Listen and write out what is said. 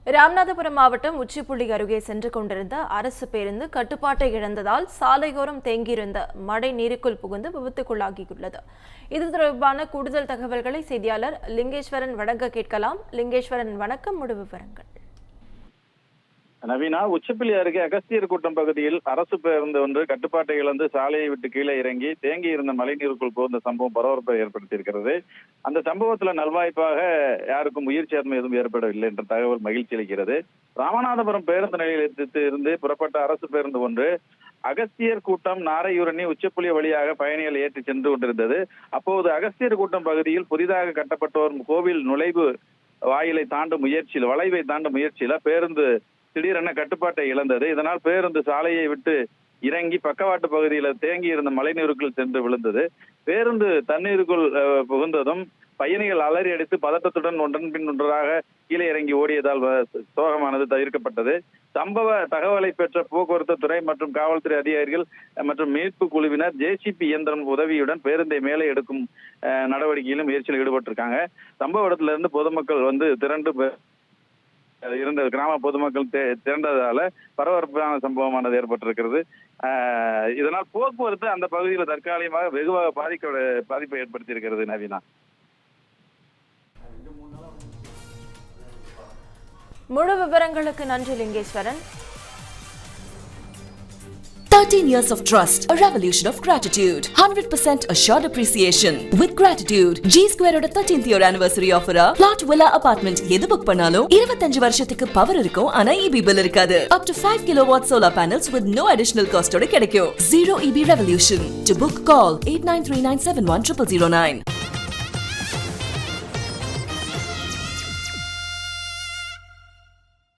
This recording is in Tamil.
ராமநாதபுரம் மாவட்டம் உச்சிப்புள்ளி அருகே சென்று கொண்டிருந்த அரசு பேருந்து கட்டுப்பாட்டை இழந்ததால் சாலையோரம் தேங்கியிருந்த மழை நீருக்குள் புகுந்து விபத்துக்குள்ளாகியுள்ளது. இது தொடர்பான கூடுதல் தகவல்களை செய்தியாளர் லிங்கேஸ்வரன் வழங்க கேட்கலாம். லிங்கேஸ்வரன், வணக்கம். முழு விவரங்கள். நவீனா, உச்சிப்புள்ளி அருகே அகஸ்தியர் கூட்டம் பகுதியில் அரசு பேருந்து ஒன்று கட்டுப்பாட்டை இழந்து சாலையை விட்டு கீழே இறங்கி தேங்கி இருந்த மழைநீருக்குள் புகுந்த சம்பவம் பரபரப்பை ஏற்படுத்தியிருக்கிறது. அந்த சம்பவத்துல நல்வாய்ப்பாக யாருக்கும் உயிர் சேதம் எதுவும் ஏற்படவில்லை என்ற தகவல் மகிழ்ச்சி அளிக்கிறது. ராமநாதபுரம் பேருந்து நிலையத்தில் இருந்து புறப்பட்ட அரசு பேருந்து ஒன்று அகஸ்தியர் கூட்டம் நாரையூரணி உச்சிப்புள்ளி வழியாக பயணிகள் ஏற்றி சென்று கொண்டிருந்தது. அப்போது அகஸ்தியர் கூட்டம் பகுதியில் புதிதாக கட்டப்பட்டு வரும் கோவில் நுழைவு வளைவை தாண்டும் முயற்சியில பேருந்து திடீரென கட்டுப்பாட்டை இழந்தது. இதனால் பேருந்து சாலையை விட்டு இறங்கி பக்கவாட்டு பகுதியில் தேங்கி இருந்த மழைநீருக்குள் சென்று விழுந்தது. பேருந்து தண்ணீருக்குள் புகுந்ததும் பயணிகள் அலறி அடித்து பதட்டத்துடன் ஒன்றன் பின் ஒன்றாக கீழே இறங்கி ஓடியதால் சோகமானது தவிர்க்கப்பட்டது. சம்பவ தகவலை பெற்ற போக்குவரத்து துறை மற்றும் காவல்துறை அதிகாரிகள் மற்றும் மீட்பு குழுவினர் ஜேசிபி இயந்திரம் உதவியுடன் பேருந்தை மேலே எடுக்கும் நடவடிக்கையிலும் முயற்சியில் ஈடுபட்டிருக்காங்க. சம்பவ இடத்திலிருந்து பொதுமக்கள் திரண்டு இருந்த கிராம பொதுமக்கள் திரண்டதால பரபரப்பான சம்பவமானது ஏற்பட்டிருக்கிறது. இதனால் போக்குவரத்து அந்த பகுதியில் தற்காலிகமாக வெகுவாக பாதிப்பை ஏற்படுத்தியிருக்கிறது. நவீனா, முழு விவரங்களுக்கு நன்றி Lingeswaran. 13 years of trust, a revolution of gratitude, 100% assured appreciation. With gratitude, G Square oda 13th year anniversary offer plot villa apartment எது புக் பண்ணாலும் 25 வருஷத்துக்கு பவர் இருக்கும். ஆனா EB bill இருக்காது. Up to 5 kilowatt solar panels with no additional cost ஓட கிடைக்கும். Zero EB revolution. To book, call 8939710009.